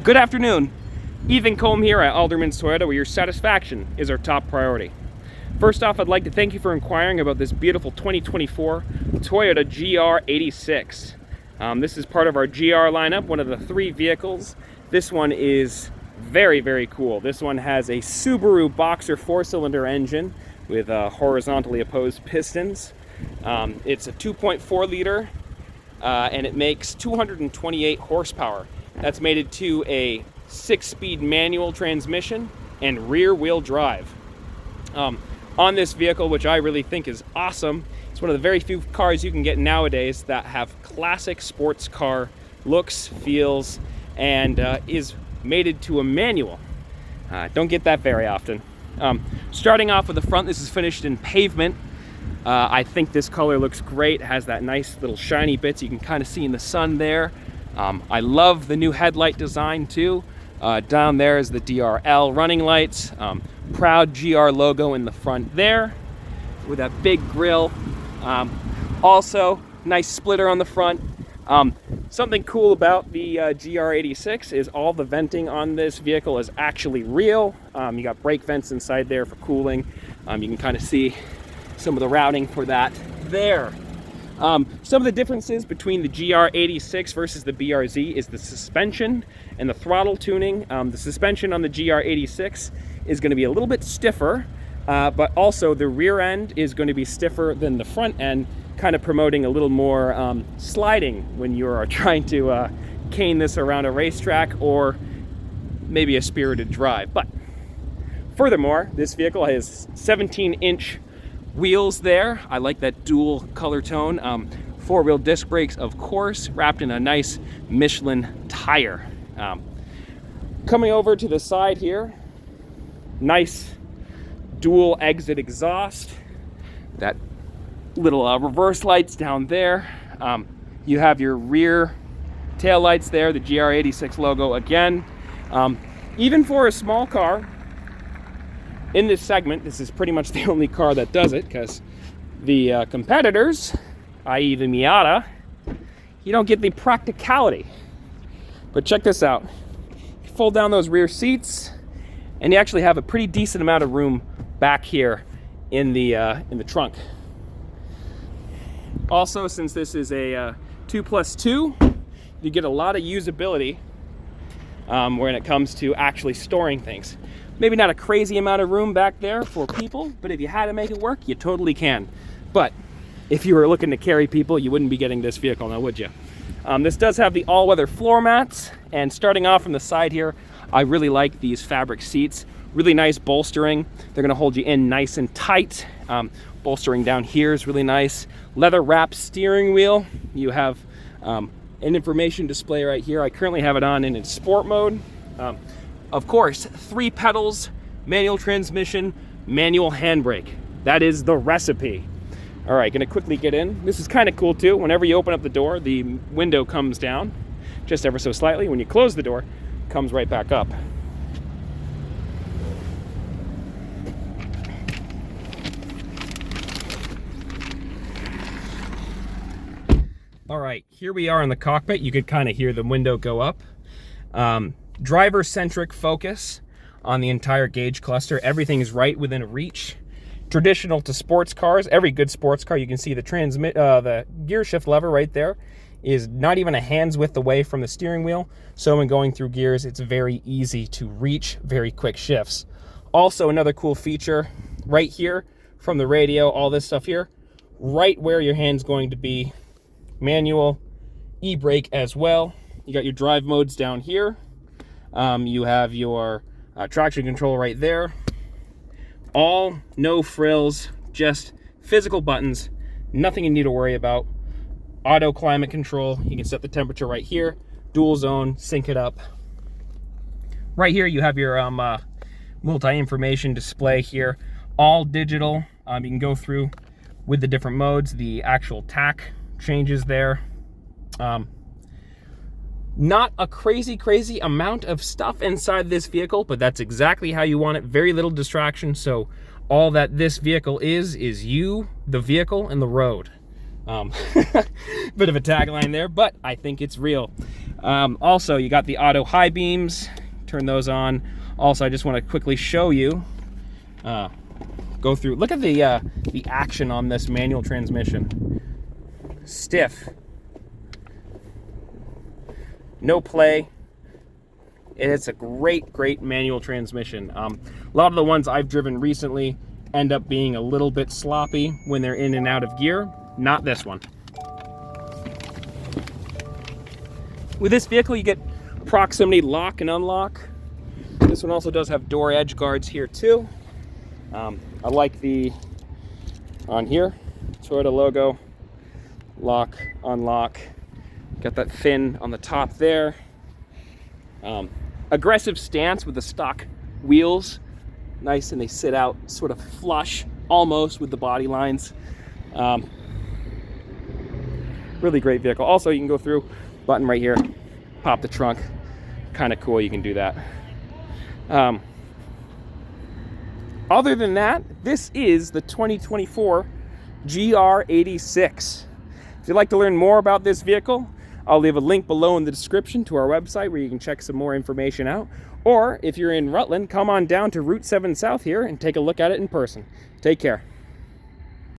Good afternoon. Ethan Combe here at Alderman's Toyota, where your satisfaction is our top priority. First off, I'd like to thank you for inquiring about this beautiful 2024 Toyota GR86. This is part of our GR lineup, one of the 3 vehicles. This one is very, very cool. This one has a Subaru Boxer 4-cylinder engine with horizontally opposed pistons. It's a 2.4 liter and it makes 228 horsepower. That's mated to a 6-speed manual transmission and rear-wheel drive. On this vehicle, which I really think is awesome, it's one of the very few cars you can get nowadays that have classic sports car looks, feels, and is mated to a manual. Don't get that very often. Starting off with the front, this is finished in Pavement. I think this color looks great. It has that nice little shiny bits you can kind of see in the sun there. I love the new headlight design too. Down there is the DRL running lights. Proud GR logo in the front there with that big grille. Also, nice splitter on the front. Something cool about the GR86 is all the venting on this vehicle is actually real. You got brake vents inside there for cooling. You can kind of see some of the routing for that there. Some of the differences between the GR86 versus the BRZ is the suspension and the throttle tuning. The suspension on the GR86 is going to be a little bit stiffer, but also the rear end is going to be stiffer than the front end, kind of promoting a little more sliding when you are trying to cane this around a racetrack or maybe a spirited drive. But furthermore, this vehicle has 17-inch wheels there. I like that dual color tone. 4-wheel disc brakes, of course, wrapped in a nice Michelin tire. Coming over to the side here, nice dual exit exhaust. That little reverse lights down there. You have your rear tail lights there, the GR86 logo again. Even for a small car, in this segment, this is pretty much the only car that does it, because the competitors, i.e. the Miata, you don't get the practicality. But check this out. You fold down those rear seats, and you actually have a pretty decent amount of room back here in the trunk. Also, since this is a 2+2, you get a lot of usability when it comes to actually storing things. Maybe not a crazy amount of room back there for people, but if you had to make it work, you totally can. But if you were looking to carry people, you wouldn't be getting this vehicle now, would you? This does have the all-weather floor mats, and starting off from the side here, I really like these fabric seats. Really nice bolstering. They're gonna hold you in nice and tight. Bolstering down here is really nice. Leather wrapped steering wheel. You have an information display right here. I currently have it on in its sport mode. Of course, 3 pedals, manual transmission, manual handbrake. That is the recipe. All right, gonna quickly get in. This is kind of cool too. Whenever you open up the door, the window comes down just ever so slightly. When you close the door, it comes right back up. All right, here we are in the cockpit. You could kind of hear the window go up. Driver-centric focus on the entire gauge cluster. Everything is right within reach. Traditional to sports cars, every good sports car, you can see the gear shift lever right there is not even a hand's width away from the steering wheel. So when going through gears, it's very easy to reach very quick shifts. Also, another cool feature right here from the radio, all this stuff here, right where your hand's going to be, manual, e-brake as well. You got your drive modes down here. You have your traction control right there. All no frills, just physical buttons, nothing you need to worry about. Auto climate control, you can set the temperature right here. Dual zone, sync it up. Right here you have your multi-information display here. All digital. You can go through with the different modes, the actual tack changes there. Not a crazy amount of stuff inside this vehicle, but that's exactly how you want it. Very little distraction. So all that this vehicle is you, the vehicle, and the road. Bit of a tagline there, but I think it's real. Also, you got the auto high beams. Turn those on. Also, I just want to quickly show you, go through, look at the action on this manual transmission. Stiff. No play. It's a great manual transmission. A lot of the ones I've driven recently end up being a little bit sloppy when they're in and out of gear. Not this one. With this vehicle, you get proximity lock and unlock. This one also does have door edge guards here too. I like the, on here, Toyota logo, lock, unlock. Got that fin on the top there. Aggressive stance with the stock wheels. Nice, and they sit out sort of flush, almost with the body lines. Really great vehicle. Also, you can go through, button right here, pop the trunk. Kind of cool, you can do that. Other than that, this is the 2024 GR86. If you'd like to learn more about this vehicle, I'll leave a link below in the description to our website where you can check some more information out. Or if you're in Rutland, come on down to Route 7 South here and take a look at it in person. Take care.